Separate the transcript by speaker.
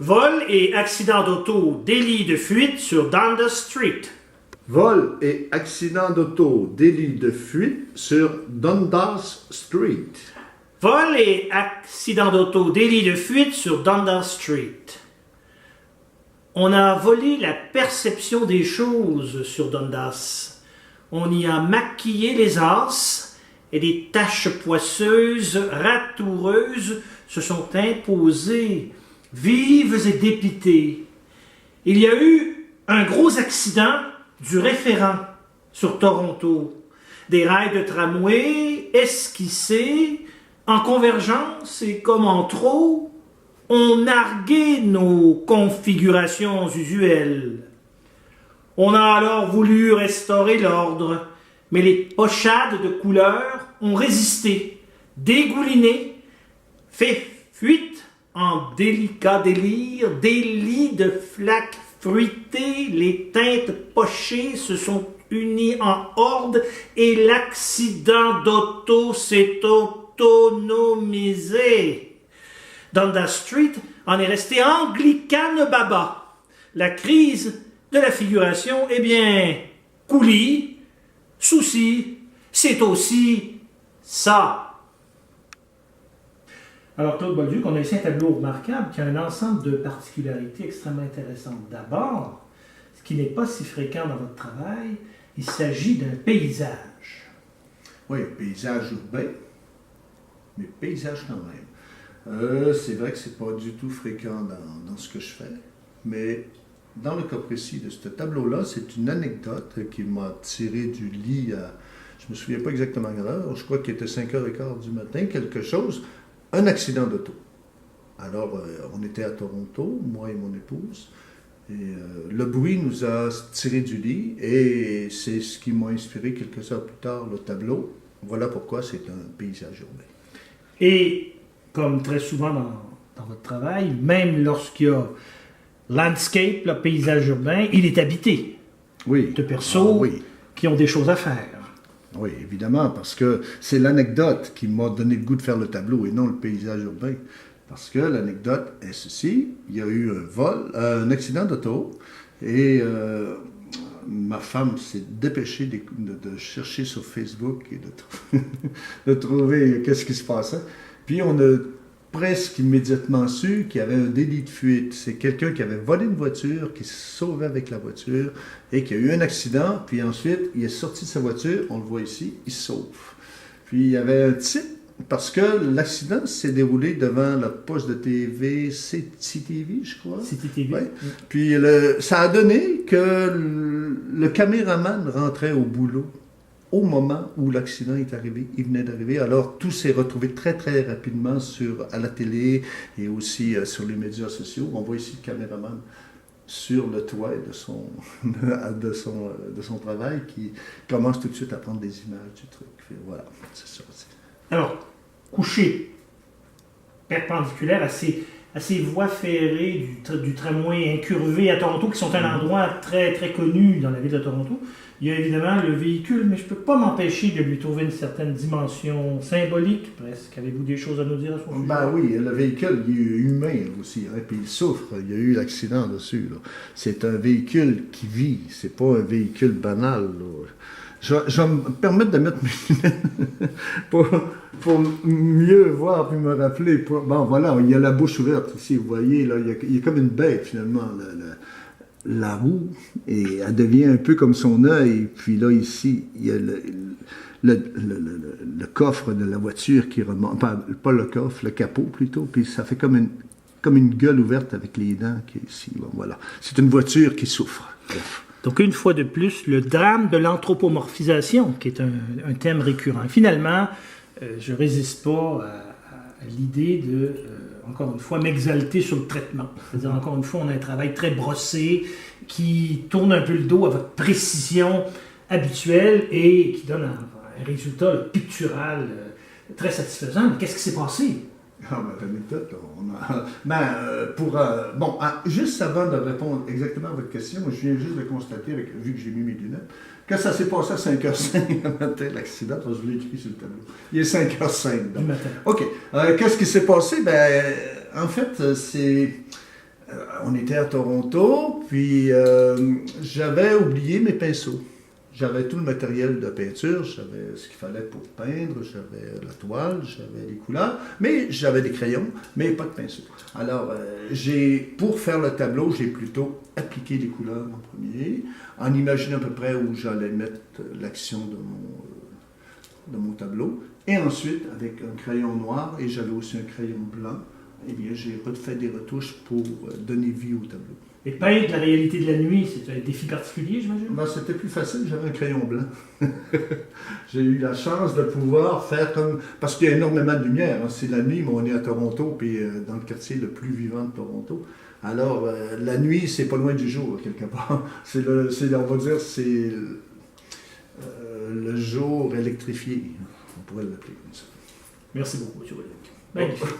Speaker 1: Vol et accident d'auto, délit de fuite sur Dundas Street.
Speaker 2: Vol et accident d'auto, délit de fuite sur Dundas Street.
Speaker 1: Vol et accident d'auto, délit de fuite sur Dundas Street. On a volé la perception des choses sur Dundas. On y a maquillé les as et des taches poisseuses, ratoureuses se sont imposées, vives et dépitées. Il y a eu un gros accident du référent sur Toronto. Des rails de tramway esquissés, en convergence et comme en trop, on narguait nos configurations usuelles. On a alors voulu restaurer l'ordre, mais les pochades de couleurs ont résisté, dégouliné, fait fuite en délicat délire, délit de flaques fruitées, les teintes pochées se sont unies en horde et l'accident d'auto s'est autonomisé. Dundas Street en est resté anglicane baba. La crise de la figuration, eh bien, coulis, souci, c'est aussi ça. Alors, Claude Bolduc, on a ici un tableau remarquable qui a un ensemble de particularités extrêmement intéressantes. D'abord, ce qui n'est pas si fréquent dans votre travail, il s'agit d'un paysage.
Speaker 2: Oui, paysage urbain, mais paysage quand même. C'est vrai que c'est pas du tout fréquent dans ce que je fais, mais dans le cas précis de ce tableau-là, c'est une anecdote qui m'a tiré du lit je me souviens pas exactement à quelle heure, je crois qu'il était 5h15 du matin, quelque chose, un accident d'auto. Alors, on était à Toronto, moi et mon épouse, et le bruit nous a tiré du lit, et c'est ce qui m'a inspiré quelques heures plus tard le tableau. Voilà pourquoi c'est un paysage urbain.
Speaker 1: Et comme très souvent dans votre travail, même lorsqu'il y a landscape, le paysage urbain, il est habité
Speaker 2: Oui.
Speaker 1: de persos qui ont des choses à faire.
Speaker 2: Oui, évidemment, parce que c'est l'anecdote qui m'a donné le goût de faire le tableau et non le paysage urbain. Parce que l'anecdote est ceci, il y a eu un accident d'auto, et ma femme s'est dépêchée de chercher sur Facebook et de trouver qu'est-ce qui se passait. Puis on a presque immédiatement su qu'il y avait un délit de fuite. C'est quelqu'un qui avait volé une voiture, qui se sauvait avec la voiture et qui a eu un accident. Puis ensuite, il est sorti de sa voiture, on le voit ici, il se sauve. Puis il y avait un type, parce que l'accident s'est déroulé devant la poste de TV CTV, je crois.
Speaker 1: CTV.
Speaker 2: Ouais. Puis ça a donné que le caméraman rentrait au boulot au moment où l'accident est arrivé, il venait d'arriver. Alors, tout s'est retrouvé très, très rapidement à la télé et aussi sur les médias sociaux. On voit ici le caméraman sur le toit de son travail qui commence tout de suite à prendre des images du truc. Puis, voilà, c'est ça.
Speaker 1: Alors, couché perpendiculaire à ces voies ferrées du tramway incurvé à Toronto, qui sont un endroit très, très connu dans la ville de Toronto, il y a évidemment le véhicule, mais je ne peux pas m'empêcher de lui trouver une certaine dimension symbolique, presque. Avez-vous des choses à nous dire à son sujet?
Speaker 2: Ben oui, le véhicule, il est humain aussi, hein, puis il souffre. Il y a eu l'accident dessus. Là. C'est un véhicule qui vit, c'est pas un véhicule banal. Là. Je vais me permettre de mettre mes lunettes pour mieux voir puis me rappeler. Bon, voilà, il y a la bouche ouverte ici, vous voyez, là, il y a comme une bête finalement. La roue, et elle devient un peu comme son œil. Puis là, ici, il y a le coffre de la voiture qui remonte. Pas le coffre, le capot plutôt. Puis ça fait comme une gueule ouverte avec les dents qui est ici. Bon, voilà. C'est une voiture qui souffre.
Speaker 1: Donc, une fois de plus, le drame de l'anthropomorphisation, qui est un thème récurrent. Finalement, je ne résiste pas à l'idée de, encore une fois, m'exalter sur le traitement. C'est-à-dire, encore une fois, on a un travail très brossé qui tourne un peu le dos à votre précision habituelle et qui donne un résultat pictural très satisfaisant. Mais qu'est-ce qui s'est passé?
Speaker 2: Juste avant de répondre exactement à votre question, je viens juste de constater, vu que j'ai mis mes lunettes, que ça s'est passé à 5h05 le matin, l'accident, parce que je l'ai écrit sur le tableau. Il est 5h05.
Speaker 1: Du matin.
Speaker 2: OK. Qu'est-ce qui s'est passé? En fait, On était à Toronto, puis j'avais oublié mes pinceaux. J'avais tout le matériel de peinture, j'avais ce qu'il fallait pour peindre, j'avais la toile, j'avais les couleurs, mais j'avais des crayons, mais pas de pinceau. Alors, pour faire le tableau, j'ai plutôt appliqué les couleurs en premier, en imaginant à peu près où j'allais mettre l'action de mon tableau. Et ensuite, avec un crayon noir, et j'avais aussi un crayon blanc, eh bien, j'ai fait des retouches pour donner vie au tableau.
Speaker 1: Et peindre la réalité de la nuit, c'est un défi particulier, j'imagine?
Speaker 2: Ben, c'était plus facile, j'avais un crayon blanc. J'ai eu la chance de pouvoir faire comme... Parce qu'il y a énormément de lumière, hein. C'est la nuit, mais on est à Toronto, puis dans le quartier le plus vivant de Toronto. Alors, la nuit, c'est pas loin du jour, quelque part. On va dire, c'est le jour électrifié. On pourrait l'appeler comme ça.
Speaker 1: Merci beaucoup, M. Willick. Magnifique.